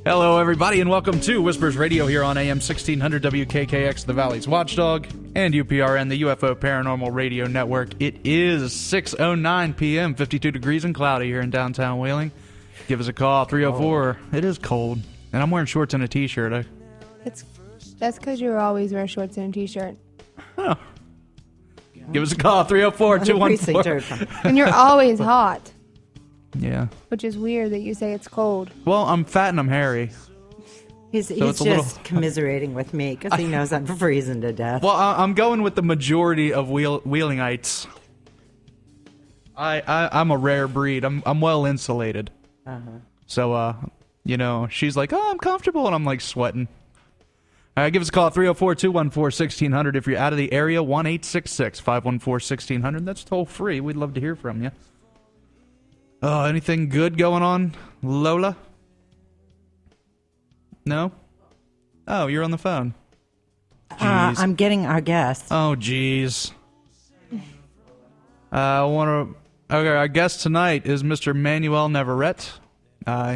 Hello, everybody, and welcome to Whispers Radio here on AM 1600 WKKX, the Valley's Watchdog, and UPRN, the UFO Paranormal Radio Network. It is 6:09 p.m., 52 degrees and cloudy here in downtown Wheeling. Give us a call, 304. It is cold, and I'm wearing shorts and a T-shirt. That's because you're always wearing shorts and a T-shirt. Oh. Give us a call, 304-214. And you're always hot. Yeah. Which is weird that you say it's cold. Well, I'm fat and I'm hairy. He's just commiserating with me because he knows I'm freezing to death. Well, I'm going with the majority of Wheelingites. I'm a rare breed. I'm well insulated. So, she's like, oh, I'm comfortable, and I'm like sweating. Give us a call at 304-214-1600. If you're out of the area, 1-866-514-1600. That's toll free. We'd love to hear from you. Anything good going on, Lola? No? Oh, you're on the phone. I'm getting our guest. Oh, jeez. Our guest tonight is Mr. Manuel Navarrete.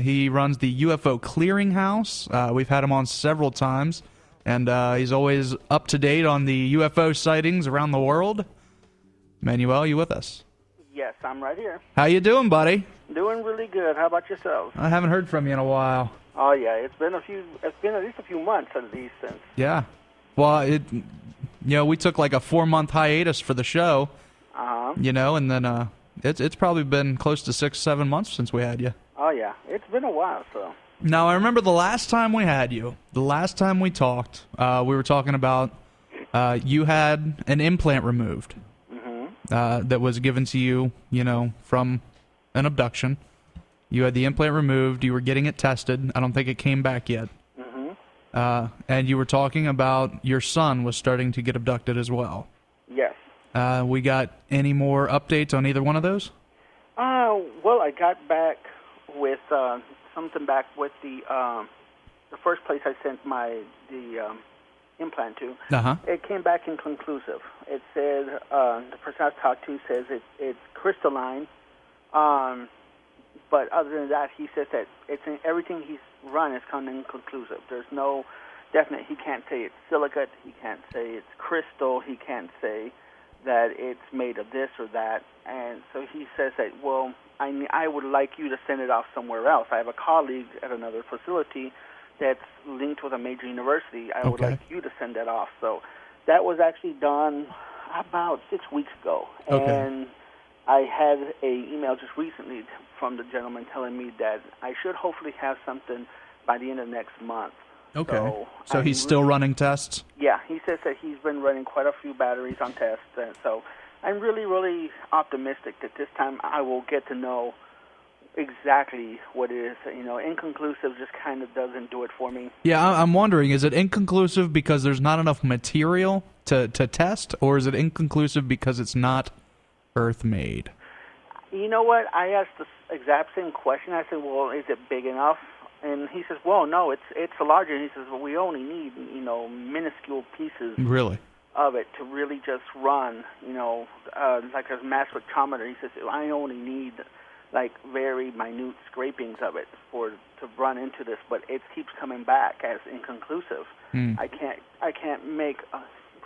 He runs the UFO Clearinghouse. We've had him on several times, and he's always up to date on the UFO sightings around the world. Manuel, you with us? Yes, I'm right here. How you doing, buddy? Doing really good. How about yourself? I haven't heard from you in a while. Oh yeah, it's been at least a few months at least since. Yeah. Well, we took like a 4-month hiatus for the show. And then it's probably been close to 6-7 months since we had you. Oh yeah, it's been a while. So. Now I remember the last time we had you. The last time we talked, we were talking about you had an implant removed. That was given to you, from an abduction. You had the implant removed. You were getting it tested. I don't think it came back yet. And you were talking about your son was starting to get abducted as well. Yes. We got any more updates on either one of those? Well, I got back with something back with the first place I sent the implant to. It came back inconclusive. It said the person I talked to says it's crystalline, but other than that, he says that everything he's run is kind of inconclusive. There's no definite. He can't say it's silicate. He can't say it's crystal. He can't say that it's made of this or that. And so he says that, well, I would like you to send it off somewhere else. I have a colleague at another facility that's linked with a major university. I would like you to send that off. So that was actually done about 6 weeks ago. And I had an email just recently from the gentleman telling me that I should hopefully have something by the end of next month. Okay. So he's still running tests? Yeah, he says that he's been running quite a few batteries on tests. And so I'm really, really optimistic that this time I will get to know exactly what it is. Inconclusive just kind of doesn't do it for me. Yeah, I'm wondering, is it inconclusive because there's not enough material to test, or is it inconclusive because it's not Earth-made? You know what? I asked the exact same question. I said, well, is it big enough? And he says, well, no, it's larger. And he says, well, we only need, minuscule pieces of it to really just run, like a mass spectrometer. He says, I only need like very minute scrapings of it to run into this, but it keeps coming back as inconclusive. I can't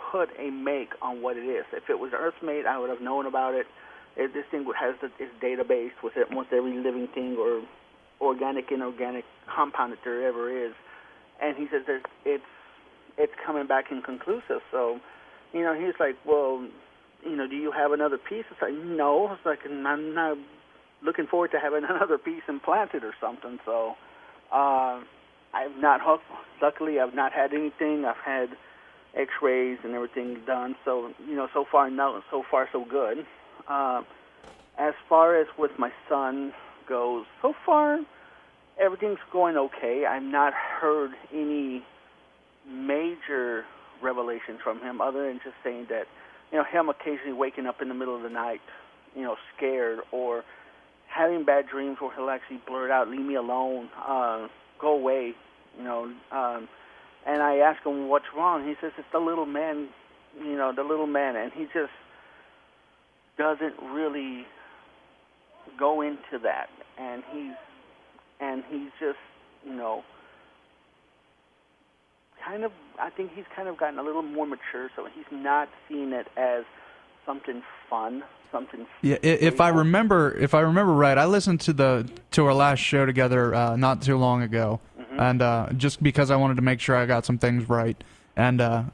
put a make on what it is. If it was Earth-made, I would have known about it. This thing has its database with every living thing or organic, inorganic compound that there ever is. And he says that it's coming back inconclusive. So, he's like, well, do you have another piece? It's like, no. It's like, I'm not looking forward to having another piece implanted or something. So I've not, luckily I've not had anything. I've had x-rays and everything done. So, so far so good. As far as with my son goes, so far everything's going okay. I've not heard any major revelations from him other than just saying that, him occasionally waking up in the middle of the night, scared, or having bad dreams where he'll actually blurt out, leave me alone, go away, and I ask him what's wrong. He says it's the little man, and he just doesn't really go into that, and he's just, I think he's kind of gotten a little more mature, so he's not seeing it as something fun, something. Yeah, if I remember right, I listened to our last show together not too long ago, and just because I wanted to make sure I got some things right, and let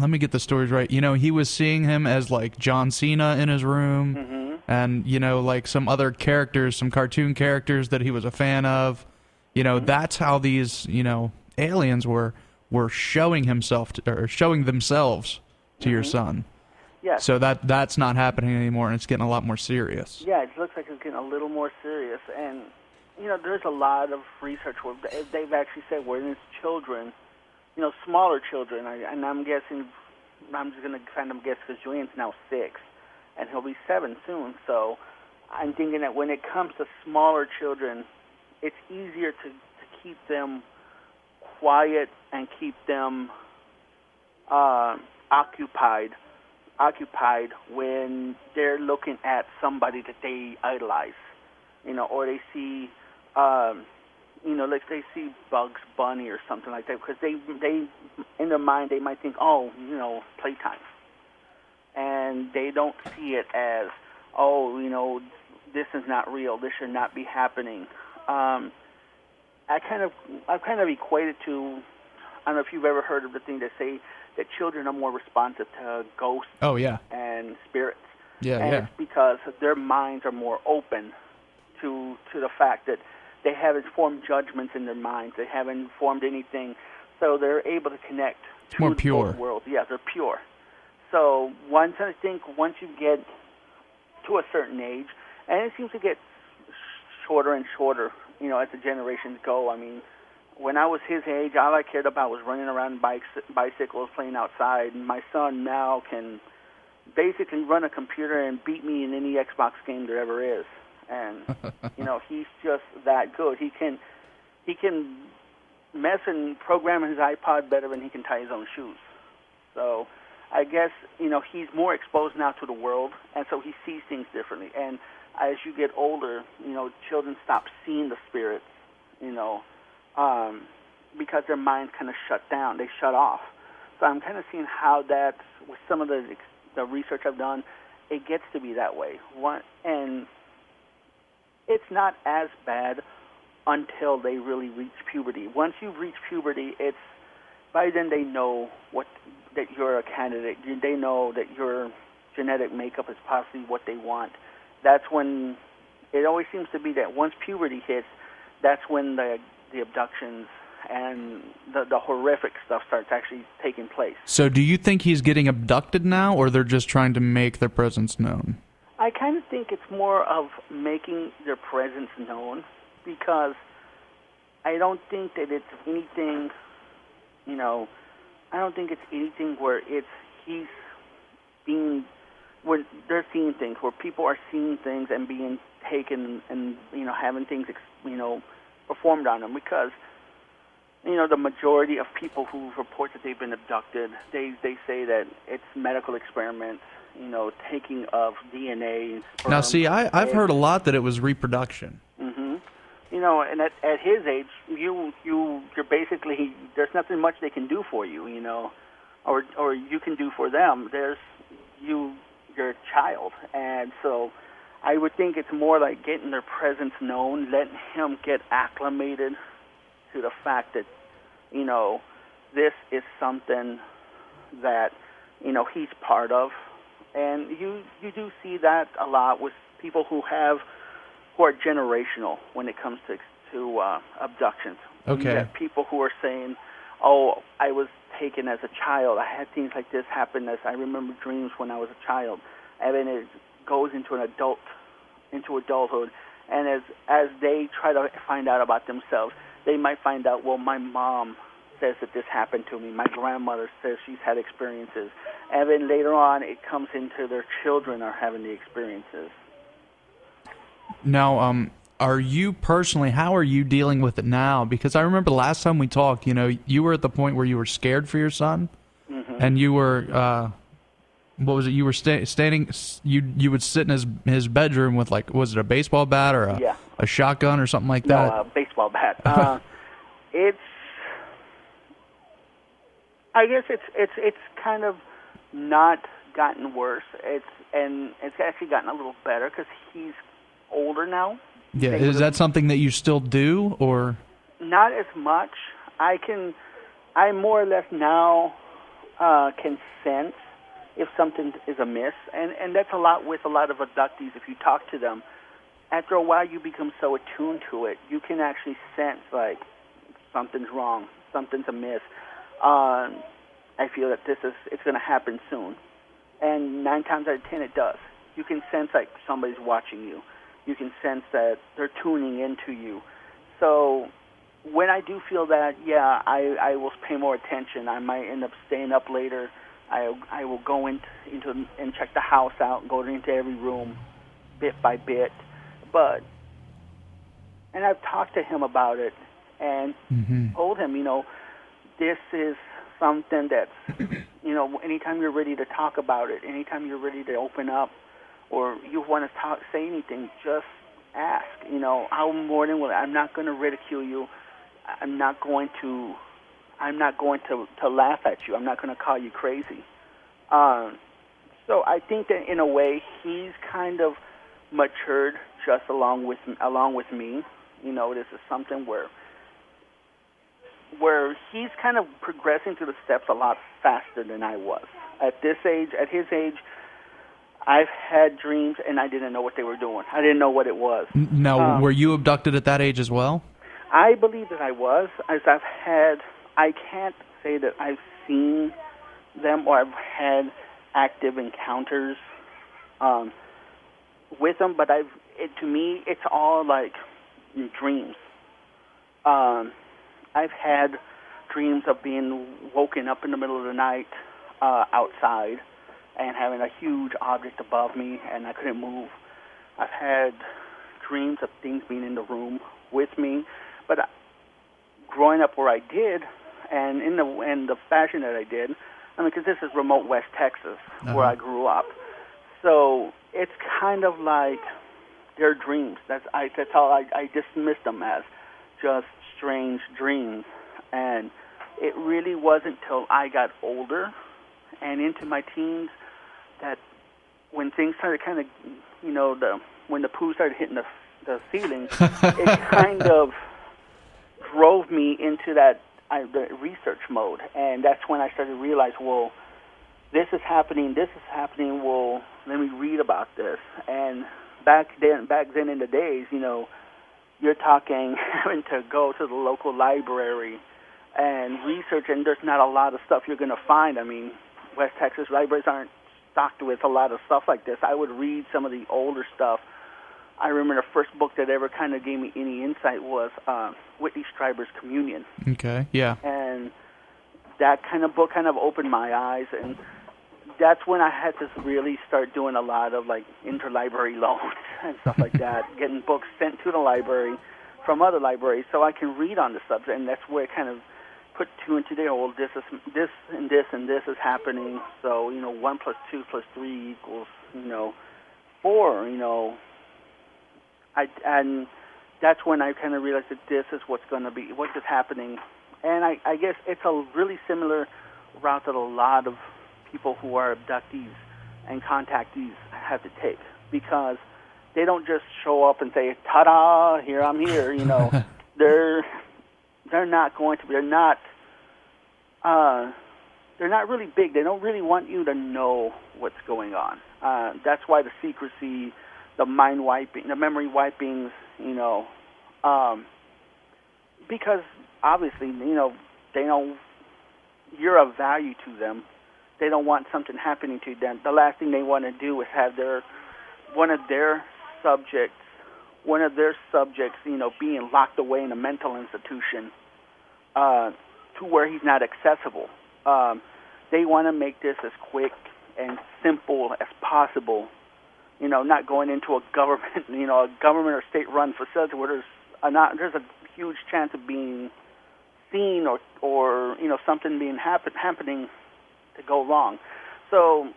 me get the stories right. You know, he was seeing him as like John Cena in his room, and you know, like some other characters, some cartoon characters that he was a fan of. You know, that's how these, you know, aliens were showing showing themselves to your son. Yeah. So that's not happening anymore, and it's getting a lot more serious. Yeah, it looks like it's getting a little more serious, and you know, there's a lot of research where they've actually said when it's children, you know, smaller children, and I'm guessing, I'm just going to kind of guess because Julian's now 6, and he'll be 7 soon. So I'm thinking that when it comes to smaller children, it's easier to keep them quiet and keep them occupied when they're looking at somebody that they idolize, you know, or they see, you know, like they see Bugs Bunny or something like that, because they in their mind they might think, oh, you know, playtime, and they don't see it as, oh, you know, this is not real, this should not be happening. I've kind of equated to, I don't know if you've ever heard of the thing that say that children are more responsive to ghosts. Oh, yeah. And spirits. Yeah, and it's because their minds are more open to the fact that they haven't formed judgments in their minds. They haven't formed anything, so they're able to connect it's to more pure. both worlds. Yeah, they're pure. So once you get to a certain age, and it seems to get shorter and shorter, you know, as the generations go. I mean, when I was his age, all I cared about was running around bicycles, playing outside. And my son now can basically run a computer and beat me in any Xbox game there ever is. And you know, he's just that good. He can mess and program his iPod better than he can tie his own shoes. So I guess, you know, he's more exposed now to the world, and so he sees things differently. And as you get older, you know, children stop seeing the spirits, you know, because their minds kind of shut down. They shut off. So I'm kind of seeing how that, with some of the research I've done, it gets to be that way. And it's not as bad until they really reach puberty. Once you reach puberty, it's by then they know that you're a candidate. They know that your genetic makeup is possibly what they want. That's when it always seems to be that once puberty hits, that's when the abductions and the horrific stuff starts actually taking place. So do you think he's getting abducted now, or they're just trying to make their presence known? I kind of think it's more of making their presence known, because I don't think that it's anything, you know, I don't think it's anything where he's being, where they're seeing things, where people are seeing things and being taken and, you know, having things, you know, performed on them. Because, you know, the majority of people who report that they've been abducted, they say that it's medical experiments, you know, taking of DNA. Sperm, now, see, I've heard a lot that it was reproduction. Mm-hmm. You know, and at his age, you're basically, there's nothing much they can do for you, you know, or you can do for them. You're a child, and so I would think it's more like getting their presence known, letting him get acclimated to the fact that, you know, this is something that, you know, he's part of. And you do see that a lot with people who are generational when it comes to abductions. Okay. You have people who are saying, "Oh, I was taken as a child. I had things like this happen. I remember dreams when I was a child," and then it goes into adulthood. And as they try to find out about themselves, they might find out, well, my mom says that this happened to me. My grandmother says she's had experiences. And then later on, it comes into their children are having the experiences. Now, are you personally, how are you dealing with it now? Because I remember the last time we talked, you know, you were at the point where you were scared for your son, and you were, what was it? You were standing, you would sit in his bedroom with, like, was it a baseball bat or a shotgun or something like that? No, a baseball bat. I guess it's kind of not gotten worse. It's actually gotten a little better because he's older now. Yeah, is that something that you still do, or not as much? I more or less now can sense if something is amiss, and that's a lot with a lot of abductees. If you talk to them, after a while you become so attuned to it, you can actually sense like something's wrong, something's amiss. I feel that it's going to happen soon, and 9 times out of 10 it does. You can sense like somebody's watching you. You can sense that they're tuning into you. So when I do feel that, yeah, I will pay more attention. I might end up staying up later. I will go into and check the house out and go into every room bit by bit. And I've talked to him about it and told him, this is something that's, anytime you're ready to talk about it, anytime you're ready to open up, or you want to say anything, just ask. I'm more than willing. I'm not going to ridicule you. I'm not going to laugh at you. I'm not going to call you crazy. So I think that in a way he's kind of matured just along with me. This is something where he's kind of progressing through the steps a lot faster than I was. At his age, I've had dreams and I didn't know what they were doing. I didn't know what it was. Now, were you abducted at that age as well? I believe that I was, as I can't say that I've seen them or I've had active encounters with them, but to me, it's all like dreams. I've had dreams of being woken up in the middle of the night outside and having a huge object above me, and I couldn't move. I've had dreams of things being in the room with me, but growing up where I did, and in the fashion that I did, because this is remote West Texas, where I grew up, so it's kind of like they're dreams. That's how I dismissed them as just strange dreams, and it really wasn't till I got older and into my teens that when things started kind of, when the poo started hitting the ceiling, it kind of drove me into the research mode, and that's when I started to realize, well, this is happening, well, let me read about this. And back then in the days, you're talking having to go to the local library and research, and there's not a lot of stuff you're going to find. I mean, West Texas libraries aren't stocked with a lot of stuff like this. I would read some of the older stuff. I remember the first book that ever kind of gave me any insight was Whitney Strieber's Communion. Okay, yeah. And that kind of book kind of opened my eyes, and that's when I had to really start doing a lot of like interlibrary loans and stuff like that, getting books sent to the library from other libraries so I can read on the subject, and that's where it kind of put two and two together. Well, this and this is happening, so 1 + 2 + 3 equals 4. And that's when I kind of realized that this is what's happening, and I guess it's a really similar route that a lot of people who are abductees and contactees have to take, because they don't just show up and say, "Ta-da! Here I'm here." They're not going to be. They're not really big. They don't really want you to know what's going on. That's why the secrecy, the mind wiping, the memory wipings. Because obviously, they know you're of value to them. They don't want something happening to them. The last thing they want to do is have one of their subjects, being locked away in a mental institution to where he's not accessible. They want to make this as quick and simple as possible. Not going into a government, a government or state-run facility where there's a huge chance of being seen or something being happening to go wrong. So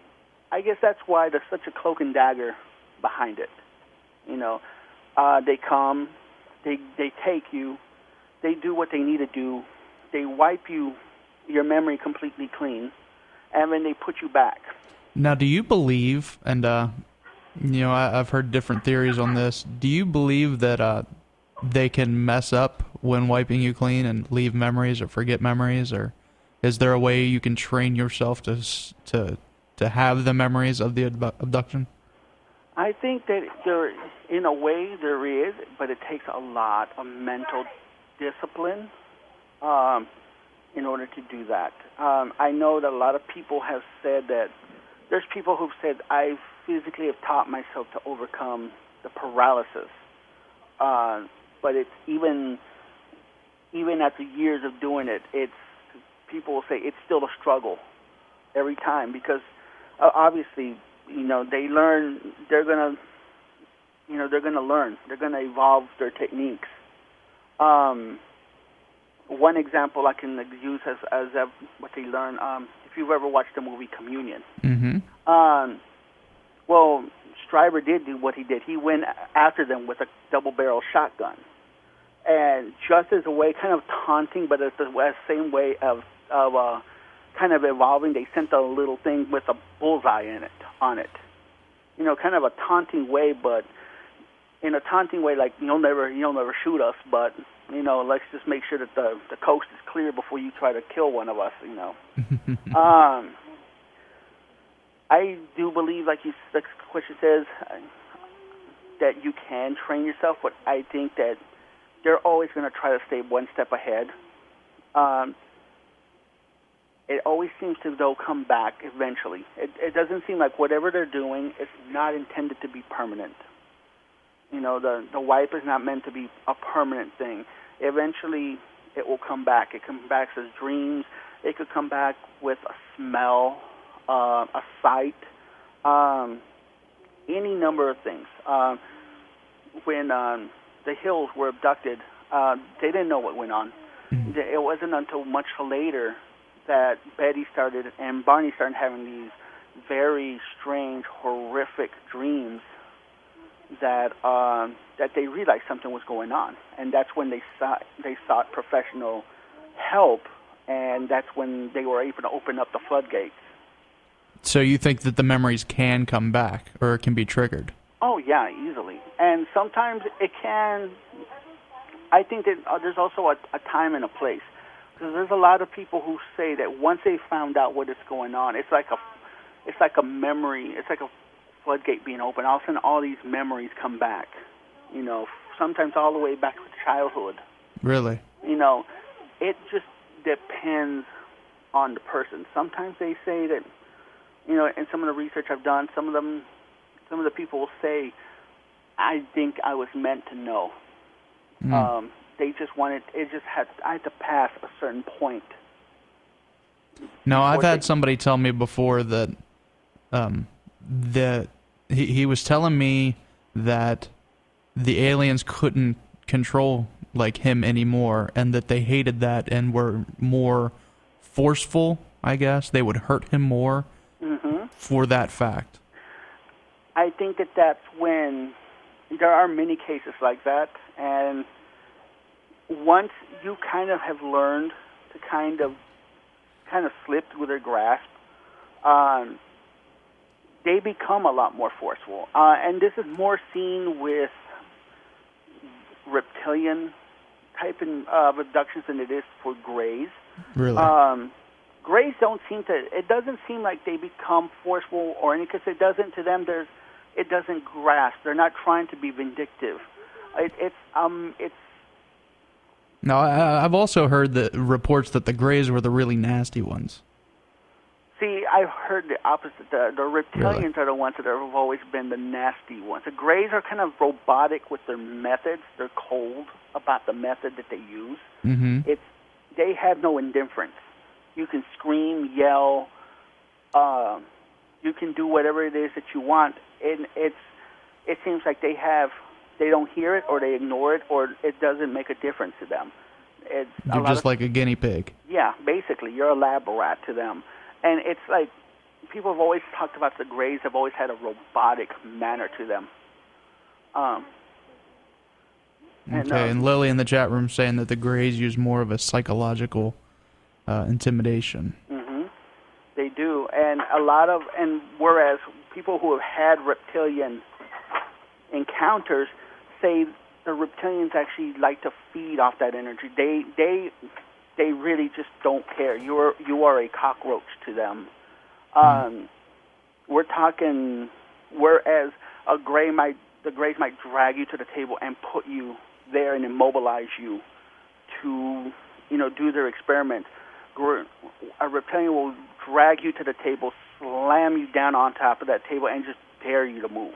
I guess that's why there's such a cloak and dagger behind it. They come, they take you, they do what they need to do, they wipe you your memory completely clean, and then they put you back. Now, do you believe, and I've heard different theories on this, do you believe that they can mess up when wiping you clean and leave memories or forget memories, or is there a way you can train yourself to have the memories of the abduction? I think that in a way there is, but it takes a lot of mental discipline in order to do that. I know that a lot of people have said that there's people who've said, I physically have taught myself to overcome the paralysis. But it's even after years of doing it, people will say it's still a struggle every time, because obviously, they learn, they're going to learn, they're going to evolve their techniques. One example I can use as what they learn, if you've ever watched the movie Communion. Mm-hmm. Well, Stryber did do what he did. He went after them with a double-barrel shotgun. And just as a way, kind of taunting, but as the same way of kind of evolving, they sent a little thing with a bullseye on it. Kind of a taunting way, but in a taunting way, like, you'll never shoot us, but, let's just make sure that the coast is clear before you try to kill one of us, I do believe, like the question says, that you can train yourself, but I think that they're always going to try to stay one step ahead. It always seems to, though, come back eventually. It doesn't seem like whatever they're doing is not intended to be permanent. The wipe is not meant to be a permanent thing. Eventually, it will come back. It comes back as dreams. It could come back with a smell, a sight, any number of things. When the Hills were abducted, they didn't know what went on. Mm-hmm. It wasn't until much later that Betty started and Barney started having these very strange, horrific dreams that they realized something was going on, and that's when they sought professional help, and that's when they were able to open up the floodgates. So you think that the memories can come back, or can be triggered? Oh, yeah, easily. And sometimes it can. I think that there's also a time and a place. Because there's a lot of people who say that once they found out what is going on, it's like a memory, it's like a floodgate being open. All of a sudden, all these memories come back. Sometimes all the way back to childhood. Really? It just depends on the person. Sometimes they say that, in some of the research I've done, some of the people will say, I think I was meant to know. Mm. They just wanted, I had to pass a certain point. No, I've had somebody tell me before that he was telling me that the aliens couldn't control like him anymore, and that they hated that and were more forceful, I guess. They would hurt him more for that fact. I think that that's when there are many cases like that, and once you kind of have learned to kind of slip through their grasp, they become a lot more forceful. And this is more seen with reptilian type of abductions than it is for grays. Really? Grays it doesn't seem like they become forceful or anything, because it doesn't, to them, it doesn't grasp. They're not trying to be vindictive. No, I've also heard the reports that the Greys were the really nasty ones. See, I've heard the opposite. The reptilians Really? are the ones that have always been the nasty ones. The Greys are kind of robotic with their methods. They're cold about the method that they use. Mm-hmm. They have no indifference. You can scream, yell, you can do whatever it is that you want. And it seems like they don't hear it, or they ignore it, or it doesn't make a difference to them. You're just like a guinea pig. Yeah, basically, you're a lab rat to them. And it's like, people have always talked about the Greys have always had a robotic manner to them. And Lily in the chat room saying that the Greys use more of a psychological intimidation. Mm-hmm. They do, and whereas people who have had reptilian encounters say the reptilians actually like to feed off that energy. They really just don't care. You are a cockroach to them. We're talking, whereas the Greys might drag you to the table and put you there and immobilize you to, do their experiments. A reptilian will drag you to the table, slam you down on top of that table, and just dare you to move.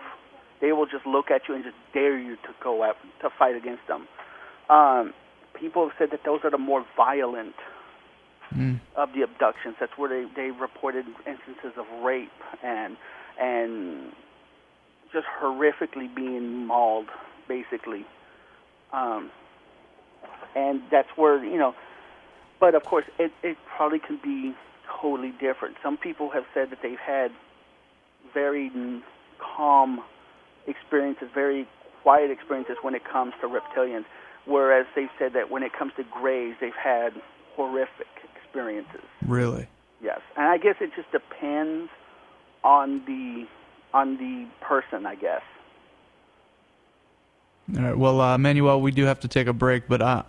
They will just look at you and just dare you to to fight against them. People have said that those are the more violent of the abductions. That's where they reported instances of rape and just horrifically being mauled, basically. And that's where, but of course it probably can be totally different. Some people have said that they've had very calm experiences, very quiet experiences when it comes to reptilians, whereas they've said that when it comes to Greys, they've had horrific experiences. Really? Yes, and I guess it just depends on the person, I guess. All right. Well, Manuel, we do have to take a break, but I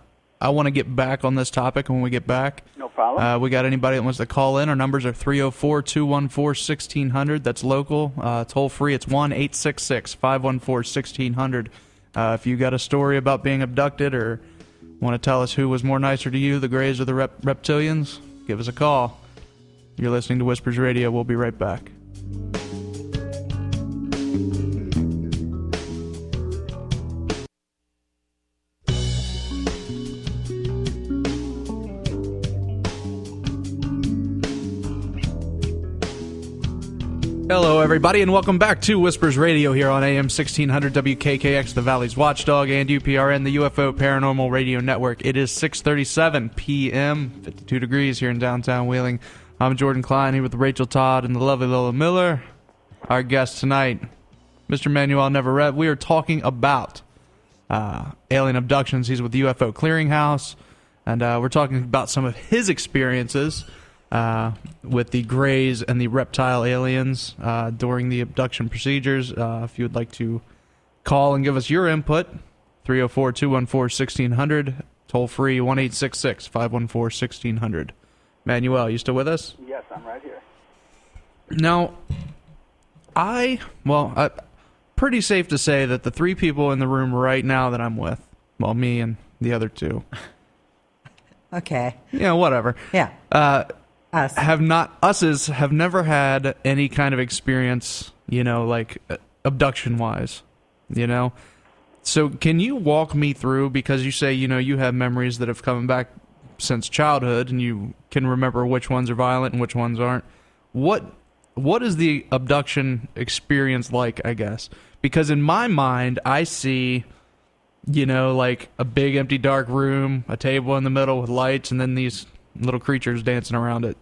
want to get back on this topic when we get back. No problem. We got anybody that wants to call in? Our numbers are 304-214-1600. That's local. Toll free. It's 1-866-514-1600. If you got a story about being abducted or want to tell us who was more nicer to you, the Greys or the reptilians, give us a call. You're listening to Whispers Radio. We'll be right back. Hello, everybody, and welcome back to Whispers Radio here on AM 1600 WKKX, the Valley's Watchdog, and UPRN, the UFO Paranormal Radio Network. It is 6:37 p.m., 52 degrees here in downtown Wheeling. I'm Jordan Klein here with Rachel Todd and the lovely Lola Miller. Our guest tonight, Mr. Manuel Neverett. We are talking about alien abductions. He's with the UFO Clearinghouse, and we're talking about some of his experiences with the Greys and the reptile aliens during the abduction procedures. If you would like to call and give us your input, 304-214-1600, toll free 1-866-514-1600. Manuel, you still with us? Yes, I'm right here. Now, pretty safe to say that the three people in the room right now that I'm with, well, me and the other two. Okay. Yeah, whatever. Yeah. Us. Have never had any kind of experience, like abduction-wise, So can you walk me through, because you say, you have memories that have come back since childhood and you can remember which ones are violent and which ones aren't. What is the abduction experience like, I guess? Because in my mind, I see, like a big empty dark room, a table in the middle with lights, and then these little creatures dancing around it.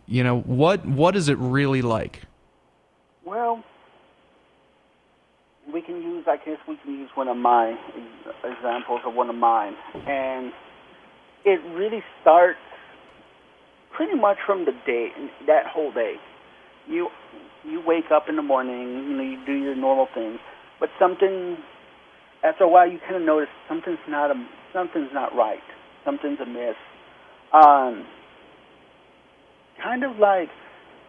What is it really like? Well, we can use one of my examples of one of mine, and it really starts pretty much from the day, that whole day. You wake up in the morning, you do your normal things, but after a while you kind of notice something's not right, something's amiss. Kind of like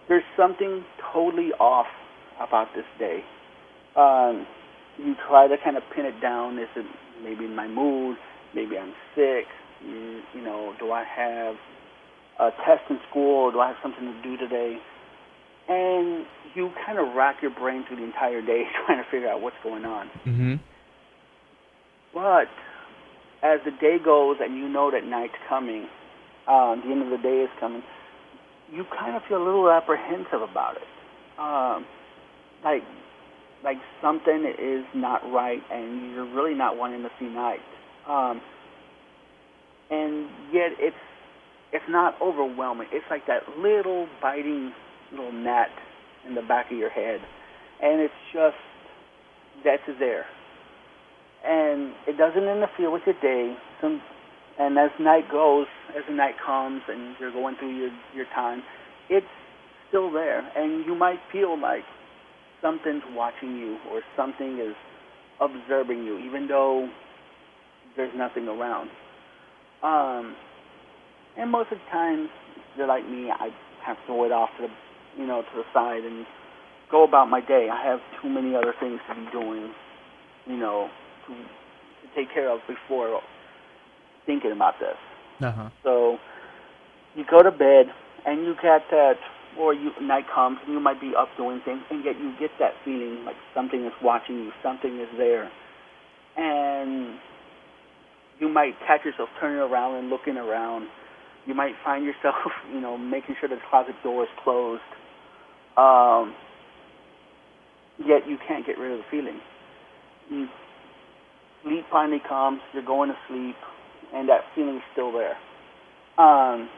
there's something totally off about this day. You try to kind of pin it down. Is it maybe in my mood? Maybe I'm sick? Do I have a test in school, or do I have something to do today? And you kind of rack your brain through the entire day trying to figure out what's going on. Mm-hmm. But as the day goes and you know that night's coming, the end of the day is coming, you kind of feel a little apprehensive about it. Like something is not right and you're really not wanting to see night. And yet it's not overwhelming. It's like that little biting little gnat in the back of your head. And it's just, that's there. And it doesn't interfere with your day. And And as night goes, as the night comes and you're going through your time, it's still there. And you might feel like something's watching you or something is observing you, even though there's nothing around. And most of the time, if you're like me, I have to throw it off to the side and go about my day. I have too many other things to be doing, to take care of before thinking about this. Uh-huh. So you go to bed and you get that, or night comes and you might be up doing things, and yet you get that feeling like something is watching you, something is there. And you might catch yourself turning around and looking around. You might find yourself, making sure the closet door is closed. Yet you can't get rid of the feeling. Sleep finally comes, you're going to sleep, and that feeling is still there. And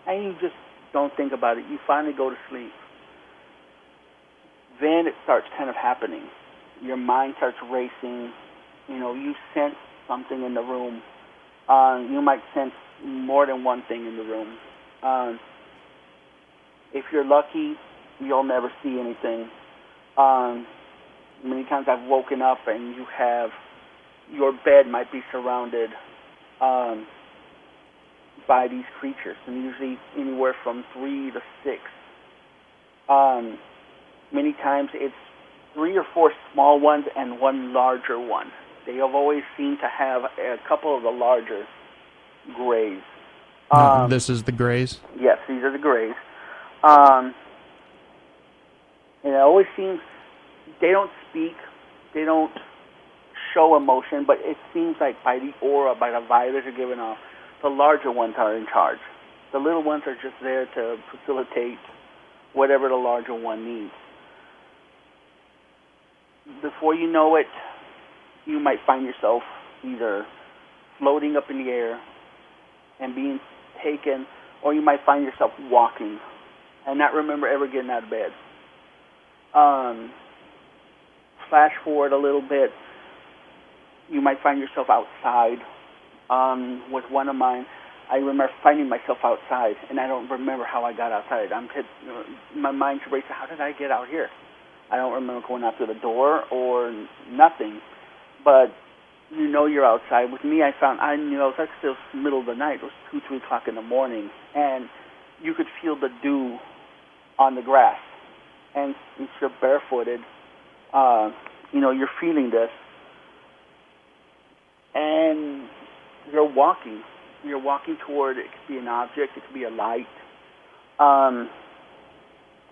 you just don't think about it. You finally go to sleep. Then it starts kind of happening. Your mind starts racing. You sense something in the room. You might sense more than one thing in the room. If you're lucky, you'll never see anything. Many times I've woken up and your bed might be surrounded by these creatures, and usually anywhere from 3 to 6. Many times it's 3 or 4 small ones and one larger one. They have always seemed to have a couple of the larger grays. This is the grays? Yes, these are the grays. And it always seems they don't speak, they don't show emotion, but it seems like by the aura, by the vibe that they're giving off, the larger ones are in charge. The little ones are just there to facilitate whatever the larger one needs. Before you know it, you might find yourself either floating up in the air and being taken, or you might find yourself walking and not remember ever getting out of bed. Flash forward a little bit, you might find yourself outside. With one of mine, I remember finding myself outside, and I don't remember how I got outside. My mind's racing. How did I get out here? I don't remember going out through the door or nothing. But you're outside. With me, I knew it was still middle of the night. It was 2, 3 o'clock in the morning, and you could feel the dew on the grass. And since you're barefooted, you're feeling this, and you're walking. You're walking toward, it could be an object, it could be a light.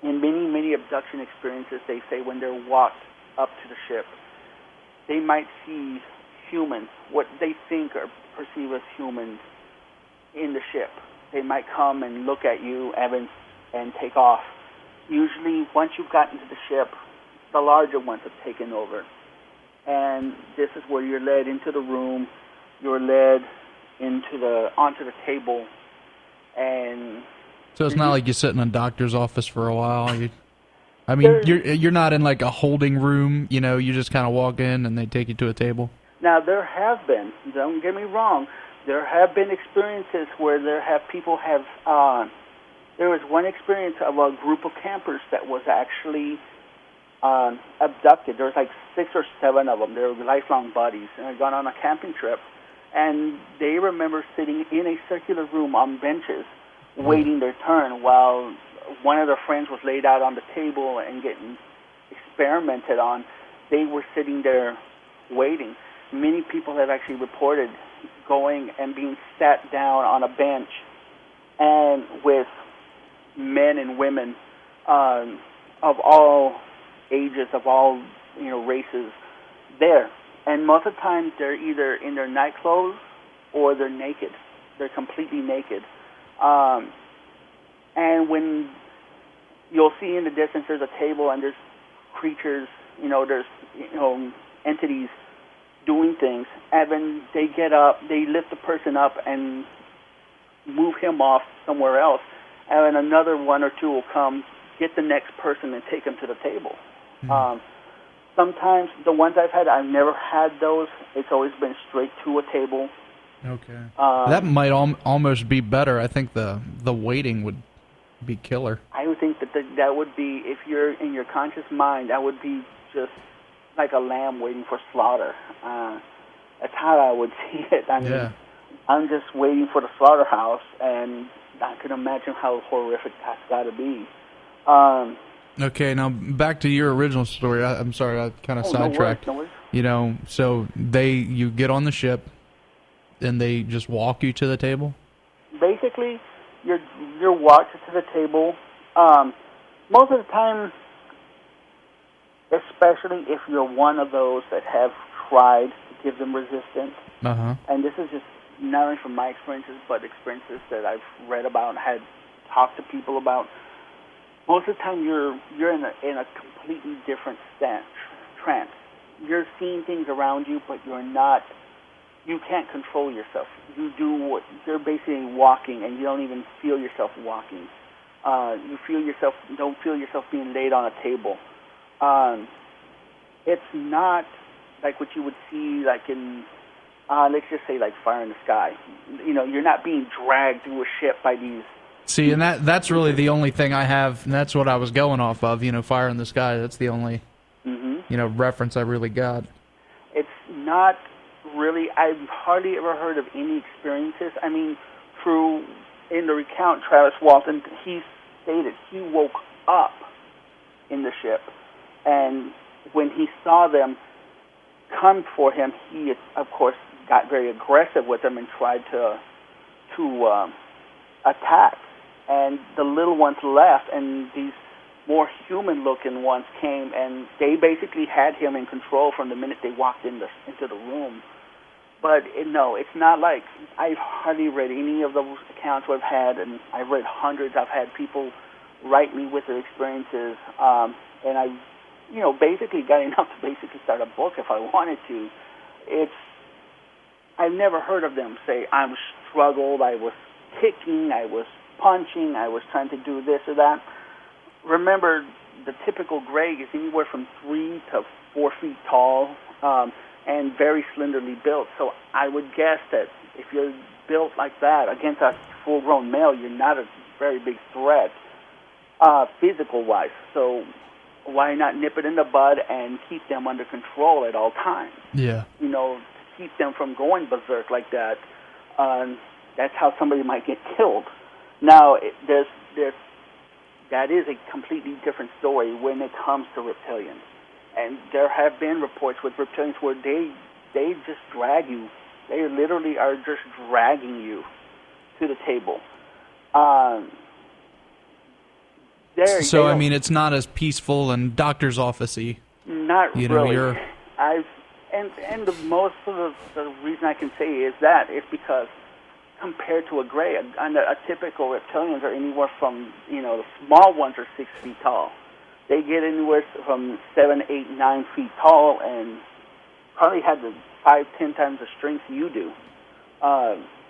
In many, many abduction experiences, they say when they're walked up to the ship, they might see humans, what they think or perceive as humans, in the ship. They might come and look at you, Evans, and take off. Usually, once you've gotten to the ship, the larger ones have taken over. And this is where you're led into the room, you're led onto the table, and so it's not like you sit in a doctor's office for a while. You're not in like a holding room. You just kind of walk in and they take you to a table. Now there have been. Don't get me wrong. There have been experiences where people have. There was one experience of a group of campers that was actually abducted. There was like 6 or 7 of them. They were lifelong buddies, and had gone on a camping trip. And they remember sitting in a circular room on benches, waiting their turn, while one of their friends was laid out on the table and getting experimented on. They were sitting there waiting. Many people have actually reported going and being sat down on a bench, and with men and women of all ages, of all races, there. And most of the time, they're either in their night clothes or they're naked. They're completely naked. And when you'll see in the distance, there's a table and there's creatures, there's entities doing things. And then they get up, they lift the person up and move him off somewhere else. And then another 1 or 2 will come, get the next person and take him to the table. Mm-hmm. Sometimes the ones I've had, I've never had those. It's always been straight to a table, Okay. That might almost be better. I think the waiting would be killer. I would think that would be, if you're in your conscious mind, that would be just like a lamb waiting for slaughter. That's how I would see it. I mean, I'm just waiting for the slaughterhouse, and I can imagine how horrific that's got to be. Okay, now back to your original story. I'm sorry, I kind of sidetracked. No worries. You know, so you get on the ship, and they just walk you to the table? Basically, you're walked to the table. Most of the time, especially if you're one of those that have tried to give them resistance, and this is just not only from my experiences, but experiences that I've read about and had talked to people about. Most of the time, you're in a completely different trance. You're seeing things around you, but you can't control yourself. You're basically walking, and you don't even feel yourself walking. You don't feel yourself being laid on a table. It's not like what you would see like in, let's just say like Fire in the Sky. You know, you're not being dragged through a ship by these. See, and that's really the only thing I have, and that's what I was going off of, you know, Fire in the Sky. That's the only, you know, reference I really got. It's not really, I've hardly ever heard of any experiences. I mean, in the recount, Travis Walton, he stated he woke up in the ship, and when he saw them come for him, he, of course, got very aggressive with them and tried to attack. And the little ones left, and these more human-looking ones came, and they basically had him in control from the minute they walked into the room. But no, it's not like, I've hardly read any of those accounts I've had, and I've read hundreds. I've had people write me with their experiences, and I, you know, basically got enough to basically start a book if I wanted to. I've never heard of them say, I struggled, I was kicking, I was punching, I was trying to do this or that. Remember, the typical gray is anywhere from 3 to 4 feet tall, and very slenderly built. So I would guess that if you're built like that against a full-grown male, you're not a very big threat, physical-wise. So why not nip it in the bud and keep them under control at all times? Yeah. You know, to keep them from going berserk like that. That's how somebody might get killed. Now, that is a completely different story when it comes to reptilians. And there have been reports with reptilians where they just drag you. They literally are just dragging you to the table. So, I mean, it's not as peaceful and doctor's office-y. Not you know, really. And the most of the reason I can say is because compared to a gray, a typical reptilians are anywhere from, you know, the small ones are 6 feet tall. They get anywhere from 7, 8, 9 feet tall, and probably have the 5-10 times the strength you do.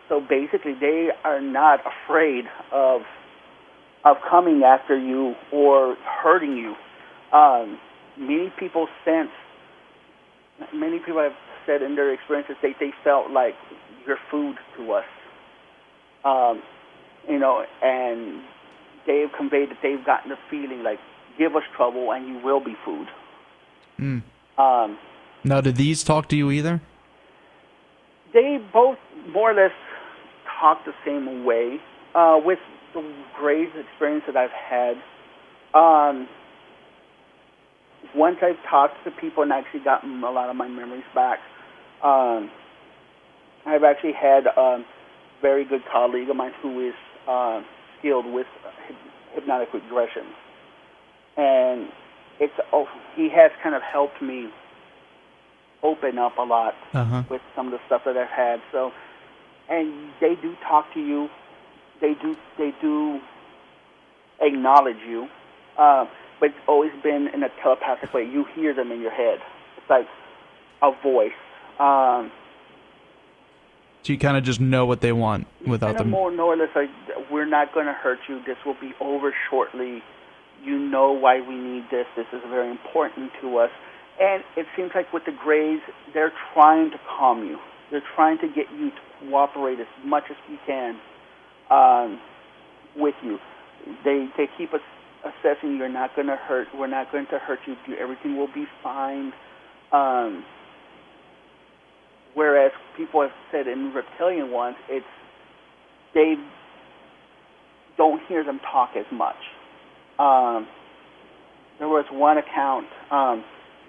So basically, they are not afraid of coming after you or hurting you. Many people have said in their experiences they felt like you're food to us. You know, and they've conveyed that they've gotten the feeling like, give us trouble and you will be food. Now, did these talk to you either? They both more or less talk the same way. With the greatest experience that I've had, once I've talked to people and actually gotten a lot of my memories back, I've actually had a very good colleague of mine who is skilled with hypnotic regression. And he has kind of helped me open up a lot with some of the stuff that I've had. So, and they do talk to you. They do acknowledge you, but it's always been in a telepathic way. You hear them in your head. It's like a voice. So you kind of just know what they want without them. More or less like, we're not going to hurt you. This will be over shortly. You know why we need this. This is very important to us. And it seems like with the Greys, they're trying to calm you. They're trying to get you to cooperate as much as we can with you. They keep us assessing you're not going to hurt. We're not going to hurt you. Everything will be fine. Whereas people have said in reptilian ones, they don't hear them talk as much. There was one account, I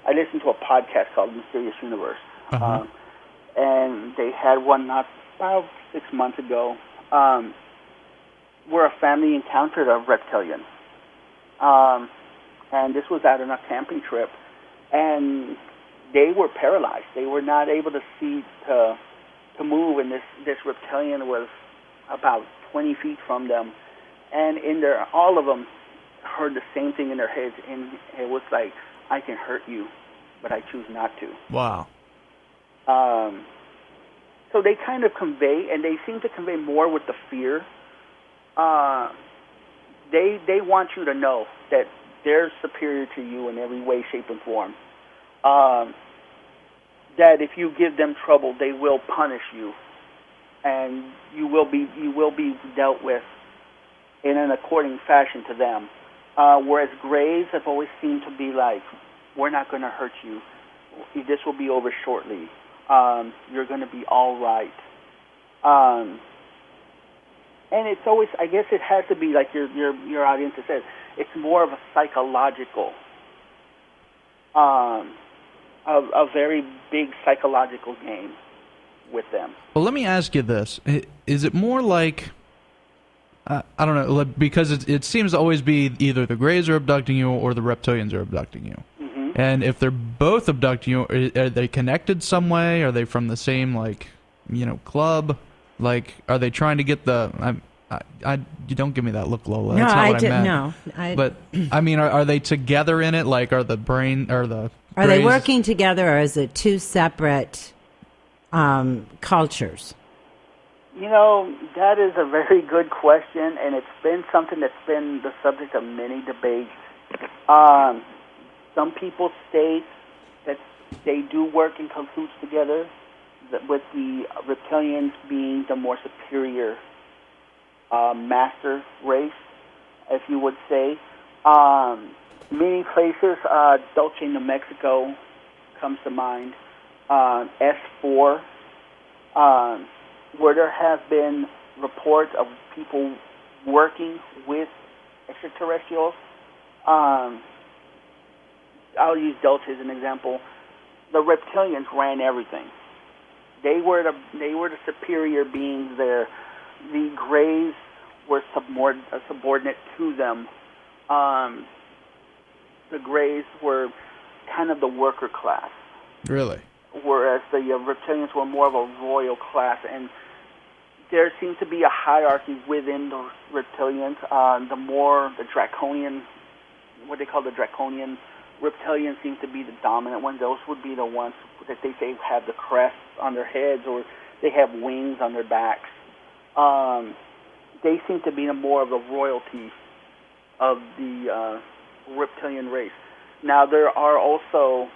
listened to a podcast called Mysterious Universe, and they had one about 6 months ago where a family encountered a reptilian. And this was out on a camping trip, and they were paralyzed. They were not able to see, to move, and this reptilian was about 20 feet from them. And all of them heard the same thing in their heads, and it was like, I can hurt you, but I choose not to. Wow. So they kind of convey, and they seem to convey more with the fear. They want you to know that they're superior to you in every way, shape, and form. That if you give them trouble, they will punish you, and you will be dealt with in an according fashion to them. Whereas Greys have always seemed to be like, we're not going to hurt you. This will be over shortly. You're going to be all right. And it's always, I guess it has to be like your audience has said, it's more of a psychological, a very big psychological game with them. Well, let me ask you this. Is it more like, I don't know, because it seems to always be either the Greys are abducting you or the reptilians are abducting you. Mm-hmm. And if they're both abducting you, are they connected some way? Are they from the same, club? Like, are they trying to get the... you don't give me that look, Lola. That's not what I meant. No, but, I mean, are they together in it? Like, are the Are they working together, or is it two separate cultures? That is a very good question, and it's been something that's been the subject of many debates. Some people state that they do work in cahoots together, with the reptilians being the more superior master race, if you would say. Many places, Dulce, New Mexico comes to mind, S4, where there have been reports of people working with extraterrestrials. I'll use Dulce as an example. The reptilians ran everything. They were the superior beings there. The Greys were subordinate to them. The Greys were kind of the worker class. Really? Whereas the reptilians were more of a royal class, and there seems to be a hierarchy within the reptilians. The more the draconian, what they call the draconian reptilians, seem to be the dominant ones. Those would be the ones that they say have the crests on their heads, or they have wings on their backs. They seem to be more of the royalty of the reptilian race. Now, there are also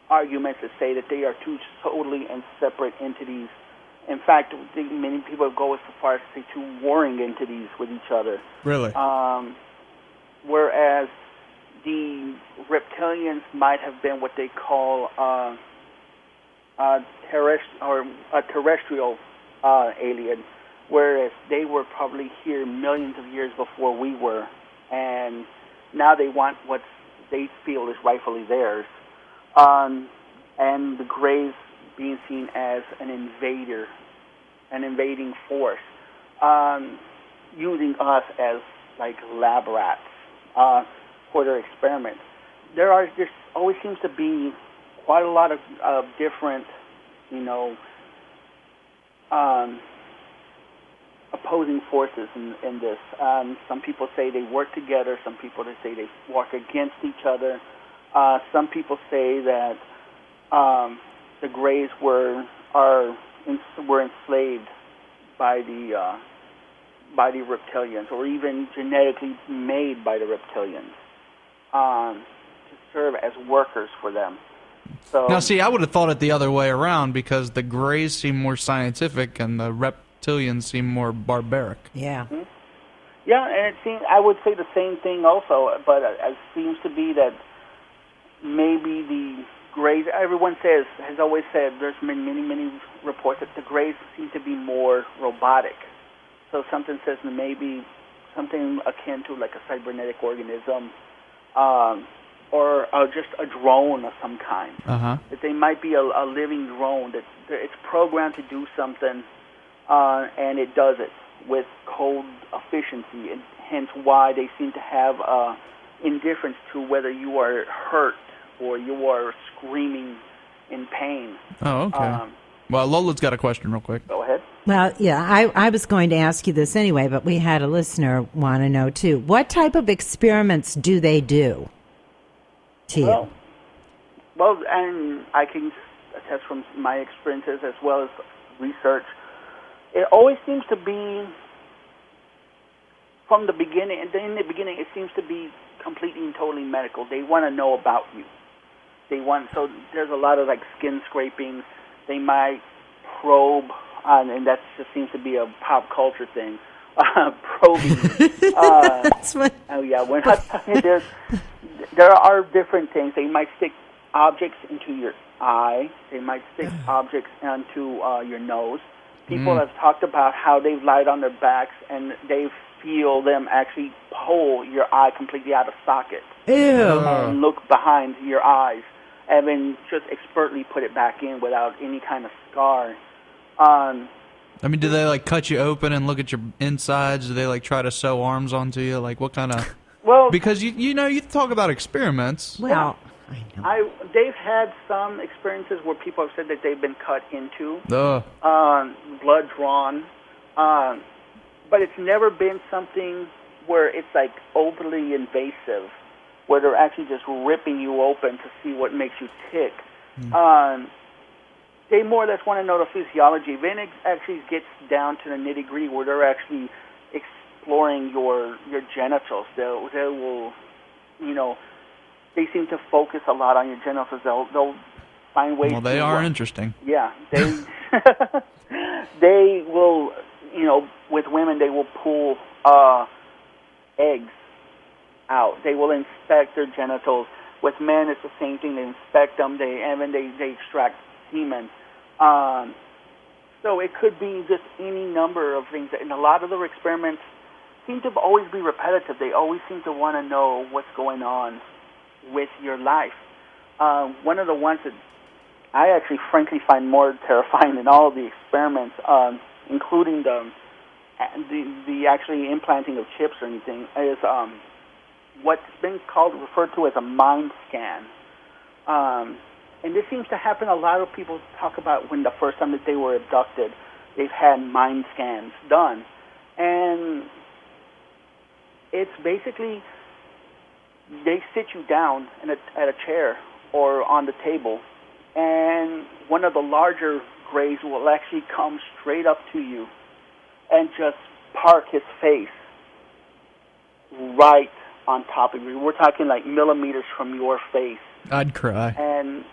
arguments that say that they are two totally and separate entities. In fact, many people go as far as to say two warring entities with each other. Really? Whereas the reptilians might have been what they call a terrestrial alien, whereas they were probably here millions of years before we were, and now they want what they feel is rightfully theirs. And the Greys being seen as an invader, an invading force, using us as like lab rats for their experiments. There always seems to be quite a lot of different, opposing forces in this. Some people say they work together. Some people say they work against each other. Some people say that the Greys were enslaved by the reptilians, or even genetically made by the reptilians to serve as workers for them. So now, see, I would have thought it the other way around because the Greys seem more scientific and the reptilians seem more barbaric. Yeah. Mm-hmm. Yeah, and it seems I would say the same thing also, but it seems to be that maybe the Greys. Everyone has always said there's been many reports that the Greys seem to be more robotic. So something says maybe something akin to like a cybernetic organism, or just a drone of some kind. That they might be a living drone that it's programmed to do something, and it does it with cold efficiency, and hence why they seem to have indifference to whether you are hurt or you are screaming in pain. Oh, okay. Well, Lola's got a question real quick. Go ahead. Well, yeah, I was going to ask you this anyway, but we had a listener want to know, too. What type of experiments do they do to you? Well, and I can attest from my experiences as well as research, it always seems to be, from the beginning, in the beginning, it seems to be completely and totally medical. They want to know about you. So there's a lot of like skin scraping. They might probe, and that just seems to be a pop culture thing. Probing. That's what. Oh yeah, there are different things. They might stick objects into your eye. They might stick objects onto your nose. People have talked about how they've lied on their backs and they feel them actually pull your eye completely out of socket. Ew. And look behind your eyes and then just expertly put it back in without any kind of scar. I mean, do they like cut you open and look at your insides? Do they like try to sew arms onto you? Like what kind of? Well, because you know you talk about experiments. Well, I know. They've had some experiences where people have said that they've been cut into, blood drawn, but it's never been something where it's like overly invasive, where they're actually just ripping you open to see what makes you tick. They more or less want to know the physiology. Then it actually gets down to the nitty-gritty where they're actually exploring your genitals. They will, they seem to focus a lot on your genitals. They'll find ways. Well, they are interesting. Yeah, they they will. With women, they will pull eggs out. They will inspect their genitals. With men, it's the same thing. They inspect them. And then they extract semen. So it could be just any number of things. And a lot of their experiments seem to always be repetitive. They always seem to want to know what's going on with your life. One of the ones that I actually frankly find more terrifying than all of the experiments, including the actually implanting of chips or anything, is what's been referred to as a mind scan. And this seems to happen. A lot of people talk about when the first time that they were abducted, they've had mind scans done. And it's basically they sit you down at a chair or on the table, and one of the larger Greys will actually come straight up to you and just park his face right on top of you. We're talking like millimeters from your face. I'd cry. And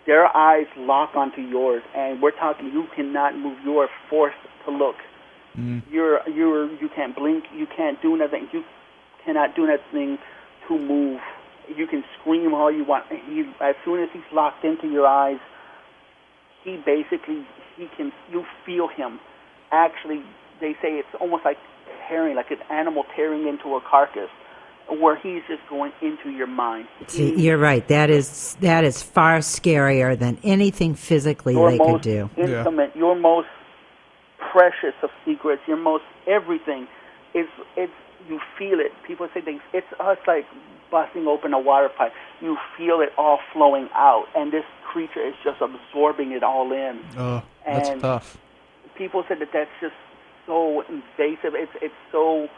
their eyes lock onto yours, and we're talking you cannot move. You are forced to look. You can't blink. You can't do nothing. You cannot do nothing to move. You can scream all you want. As soon as he's locked into your eyes, you feel him. Actually, they say it's almost like tearing, like an animal tearing into a carcass, where he's just going into your mind. See, you're right. That is far scarier than anything physically they could do. Your most intimate, your most precious of secrets, your most everything. It's you feel it. People say it's us like busting open a water pipe. You feel it all flowing out, and this creature is just absorbing it all in. Oh, that's tough. People said that's just so invasive. It's so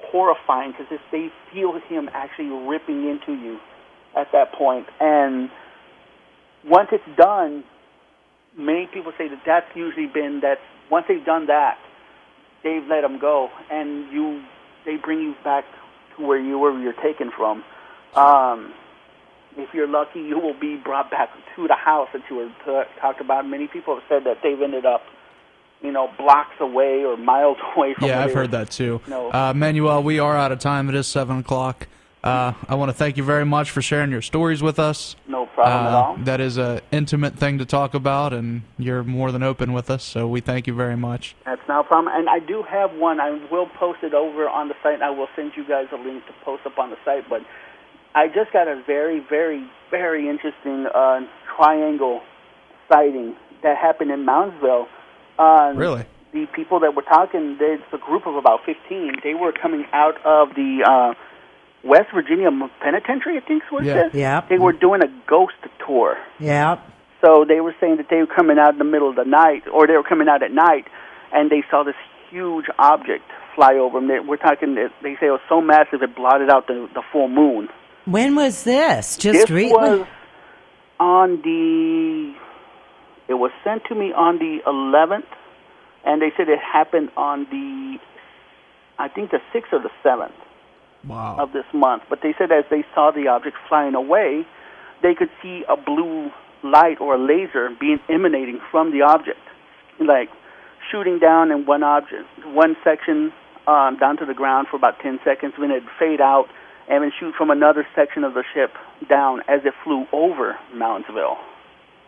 horrifying because they feel him actually ripping into you at that point. And once it's done, many people say that's usually been that. Once they've done that, they've let him go, and they bring you back to where you're taken from. if you're lucky, you will be brought back to the house that you were talked about. Many people have said that they've ended up, blocks away or miles away from. Yeah, I've heard that too. Manuel, we are out of time. It is 7 o'clock. I want to thank you very much for sharing your stories with us. No problem at all. That is an intimate thing to talk about, and you're more than open with us, so we thank you very much. That's no problem. And I do have one. I will post it over on the site. I will send you guys a link to post up on the site, but I just got a very, very, very interesting triangle sighting that happened in Moundsville. Really? The people that were talking, it's a group of about 15. They were coming out of the West Virginia Penitentiary, I think is what it says. Yeah. They were doing a ghost tour. Yeah. So they were saying that they were coming out in the middle of the night, or they were coming out at night, and they saw this huge object fly over them. We're talking, they say it was so massive it blotted out the full moon. When was this? This was on it was sent to me on the 11th, and they said it happened on I think the 6th or the 7th of this month. But they said as they saw the object flying away, they could see a blue light or a laser being emanating from the object, like shooting down in one section down to the ground for about 10 seconds, then it'd fade out, and then shoot from another section of the ship down as it flew over Moundsville.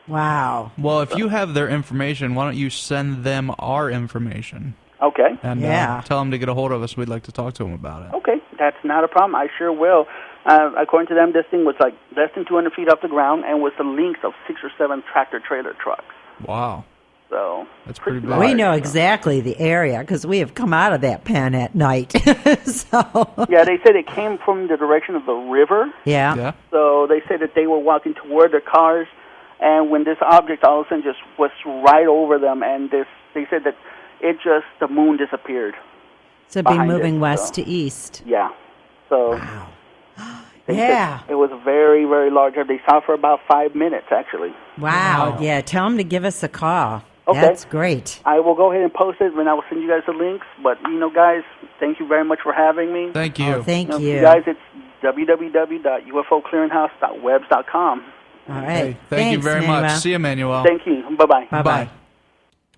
Wow. Well, if you have their information, why don't you send them our information? Okay. And tell them to get a hold of us. We'd like to talk to them about it. Okay, that's not a problem. I sure will. According to them, this thing was like less than 200 feet off the ground and was the length of 6 or 7 tractor-trailer trucks. Wow. So that's pretty big. We know exactly the area because we have come out of that pen at night. Yeah, they said it came from the direction of the river. Yeah. So they said that they were walking toward their cars, and when this object all of a sudden just was right over them, and they said that the moon disappeared. So it'd be moving west to east. Yeah. So. Wow. Yeah. It was very, very large. They saw for about 5 minutes, actually. Wow. Yeah, tell them to give us a call. Okay. That's great. I will go ahead and post it, and I will send you guys the links. But, guys, thank you very much for having me. Thank you. Oh, thank you. You guys, it's www.ufoclearinghouse.webs.com. All right. Hey, thank you very much. See you, Manuel. Thank you. Bye-bye. Bye-bye.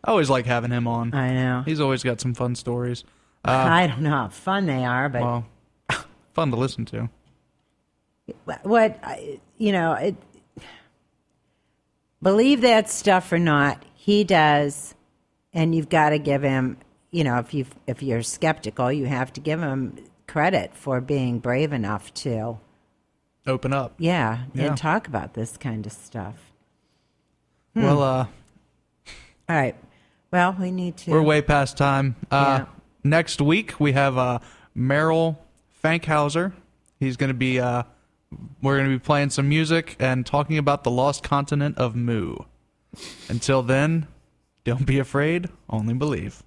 I always like having him on. I know. He's always got some fun stories. I don't know how fun they are, but... Well, fun to listen to. Believe that stuff or not, he does, and you've got to give him, if you're skeptical, you have to give him credit for being brave enough to open up. Yeah, and talk about this kind of stuff. Well, all right. Well, we need to. We're way past time. Next week we have Merrill Fankhauser. He's going to be. We're going to be playing some music and talking about the lost continent of Mu. Until then, don't be afraid, only believe.